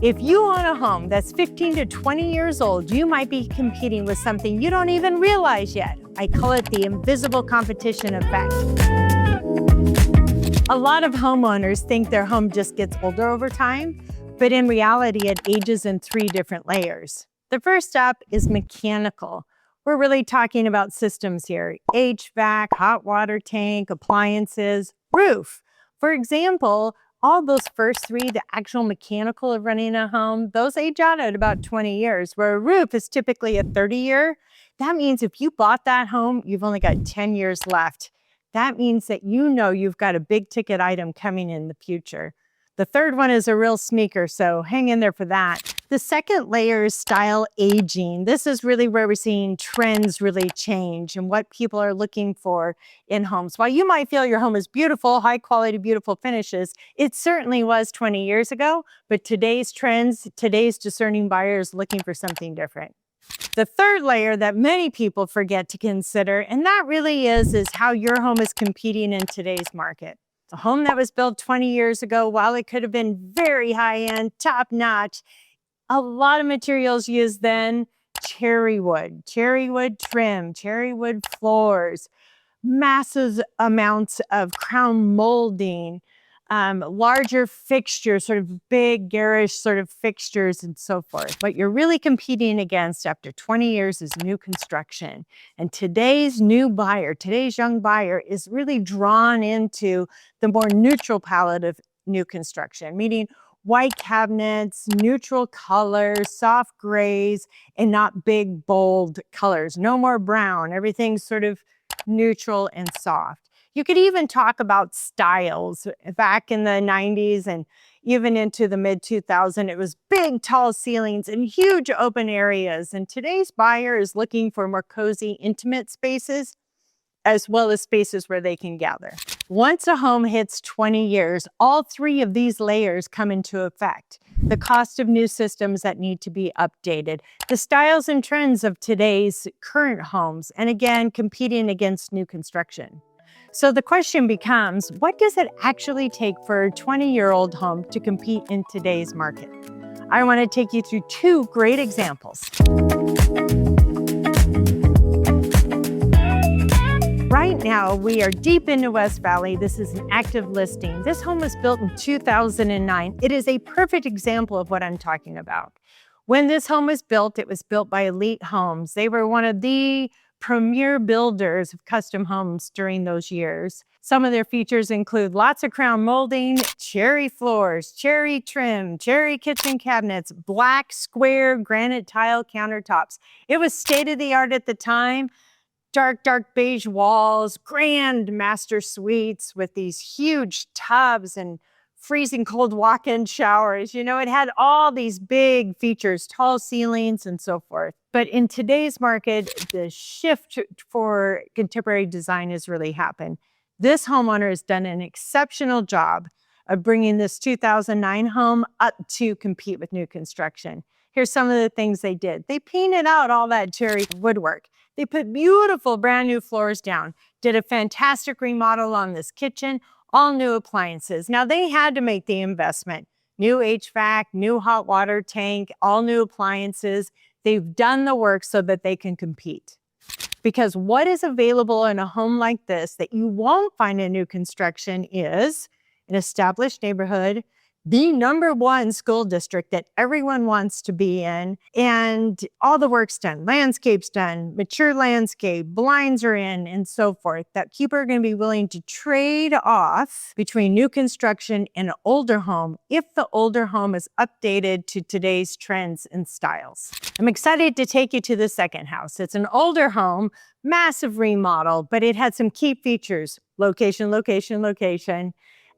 If you own a home that's 15 to 20 years old, you might be competing with something you don't even realize yet. I call it the invisible competition effect. A lot of homeowners think their home just gets older over time, but in reality, it ages in 3 different layers. The first up is mechanical. We're really talking about systems here: HVAC, hot water tank, appliances, roof. For example, all those first 3, the actual mechanical of running a home, those age out at about 20 years, where a roof is typically a 30-year. That means if you bought that home, you've only got 10 years left. That means that you know you've got a big ticket item coming in the future. The third one is a real sneaker, so hang in there for that. The second layer is style aging. This is really where we're seeing trends really change and what people are looking for in homes. While you might feel your home is beautiful, high quality, beautiful finishes, it certainly was 20 years ago, but today's trends, today's discerning buyer is looking for something different. The third layer that many people forget to consider, and that really is how your home is competing in today's market. A home that was built 20 years ago, while it could have been very high-end, top-notch, a lot of materials used then: cherry wood trim, cherry wood floors, massive amounts of crown molding, larger fixtures, sort of big garish sort of fixtures and so forth. What you're really competing against after 20 years is new construction. And today's new buyer, today's young buyer, is really drawn into the more neutral palette of new construction, meaning white cabinets, neutral colors, soft grays, and not big, bold colors. No more brown. Everything's sort of neutral and soft. You could even talk about styles. Back in the 90s and even into the mid-2000s, it was big, tall ceilings and huge open areas. And today's buyer is looking for more cozy, intimate spaces, as well as spaces where they can gather. Once a home hits 20 years, all 3 of these layers come into effect. The cost of new systems that need to be updated, the styles and trends of today's current homes, and again, competing against new construction. So the question becomes, what does it actually take for a 20-year-old home to compete in today's market? I want to take you through 2 great examples. Right now, we are deep into West Valley. This is an active listing. This home was built in 2009. It is a perfect example of what I'm talking about. When this home was built, it was built by Elite Homes. They were one of the premier builders of custom homes during those years. Some of their features include lots of crown molding, cherry floors, cherry trim, cherry kitchen cabinets, black square granite tile countertops. It was state-of-the-art at the time. Dark beige walls, grand master suites with these huge tubs and freezing cold walk-in showers. You know, it had all these big features, tall ceilings and so forth. But in today's market, the shift for contemporary design has really happened. This homeowner has done an exceptional job of bringing this 2009 home up to compete with new construction. Here's some of the things they did. They painted out all that cherry woodwork. They put beautiful brand new floors down, did a fantastic remodel on this kitchen, all new appliances. Now they had to make the investment. New HVAC, new hot water tank, all new appliances. They've done the work so that they can compete. Because what is available in a home like this that you won't find in new construction is an established neighborhood, the #1 school district that everyone wants to be in, and all the work's done. Landscape's done, mature landscape, blinds are in, and so forth, that people are going to be willing to trade off between new construction and an older home if the older home is updated to today's trends and styles. I'm excited to take you to the second house. It's an older home, massive remodel, but it had some key features: location, location, location.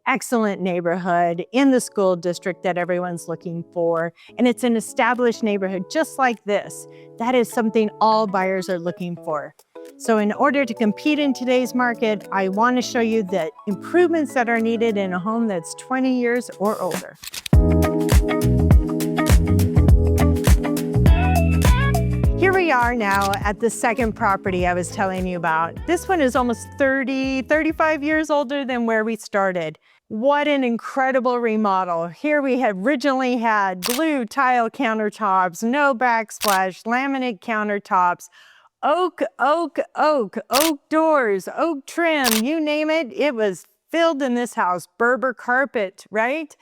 Excellent neighborhood in the school district that everyone's looking for. And it's an established neighborhood just like this. That is something all buyers are looking for. So in order to compete in today's market, I want to show you the improvements that are needed in a home that's 20 years or older. Here we are now at the second property I was telling you about. This one is almost 35 years older than where we started. What an incredible remodel. Here we had originally had blue tile countertops, no backsplash, laminate countertops, oak doors, oak trim, you name it. It was filled in this house. Berber carpet, right?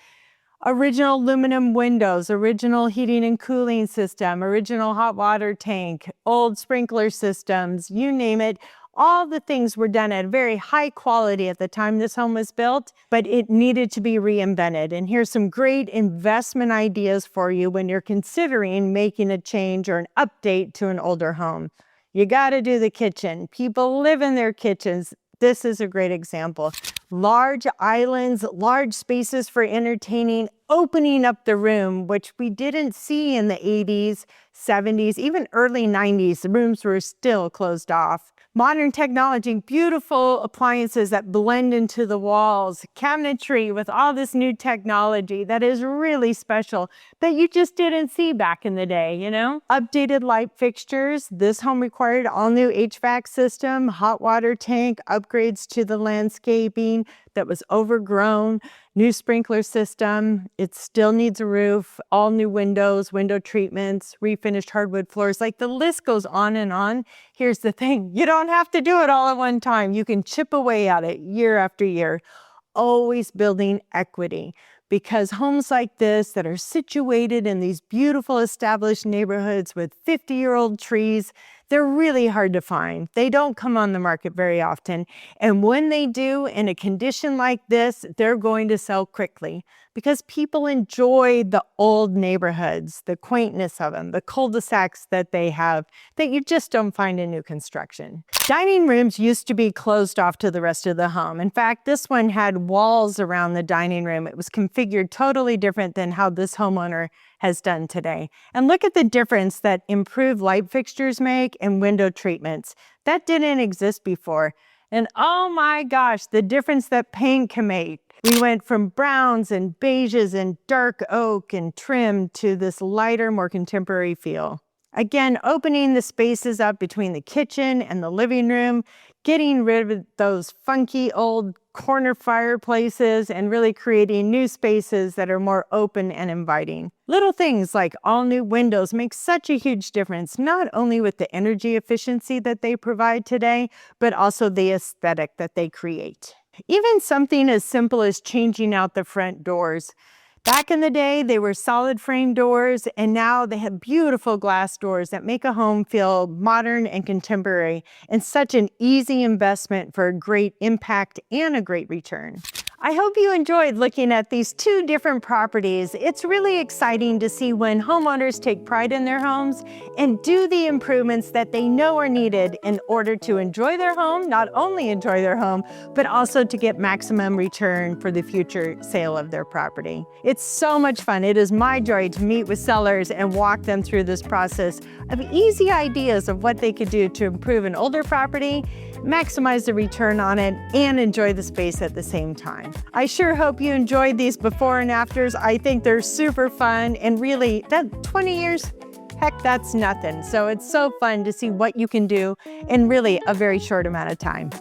Original aluminum windows, original heating and cooling system, original hot water tank, old sprinkler systems, you name it. All the things were done at a very high quality at the time this home was built, but it needed to be reinvented. And here's some great investment ideas for you when you're considering making a change or an update to an older home. You got to do the kitchen. People live in their kitchens. This is a great example. Large islands, large spaces for entertaining, opening up the room, which we didn't see in the 80s, 70s, even early 90s. The rooms were still closed off. Modern technology, beautiful appliances that blend into the walls, cabinetry with all this new technology that is really special that you just didn't see back in the day, you know? Updated light fixtures. This home required all new HVAC system, hot water tank, upgrades to the landscaping that was overgrown, new sprinkler system. It still needs a roof, all new windows, window treatments, refinished hardwood floors. Like the list goes on and on. Here's the thing. You don't have to do it all at one time. You can chip away at it year after year, always building equity. Because homes like this that are situated in these beautiful established neighborhoods with 50-year-old trees, they're really hard to find. They don't come on the market very often. And when they do, in a condition like this, they're going to sell quickly because people enjoy the old neighborhoods, the quaintness of them, the cul-de-sacs that they have that you just don't find in new construction. Dining rooms used to be closed off to the rest of the home. In fact, this one had walls around the dining room. It was configured totally different than how this homeowner has done today. And look at the difference that improved light fixtures make and window treatments. That didn't exist before. And oh my gosh, the difference that paint can make. We went from browns and beiges and dark oak and trim to this lighter, more contemporary feel. Again, opening the spaces up between the kitchen and the living room, getting rid of those funky old corner fireplaces and really creating new spaces that are more open and inviting. Little things like all new windows make such a huge difference, not only with the energy efficiency that they provide today, but also the aesthetic that they create. Even something as simple as changing out the front doors. Back in the day, they were solid frame doors, and now they have beautiful glass doors that make a home feel modern and contemporary, and such an easy investment for a great impact and a great return. I hope you enjoyed looking at these two different properties. It's really exciting to see when homeowners take pride in their homes and do the improvements that they know are needed in order to enjoy their home, not only enjoy their home, but also to get maximum return for the future sale of their property. It's so much fun. It is my joy to meet with sellers and walk them through this process of easy ideas of what they could do to improve an older property, maximize the return on it, and enjoy the space at the same time. I sure hope you enjoyed these before and afters. I think they're super fun, and really, that 20 years, heck, that's nothing. So it's so fun to see what you can do in really a very short amount of time.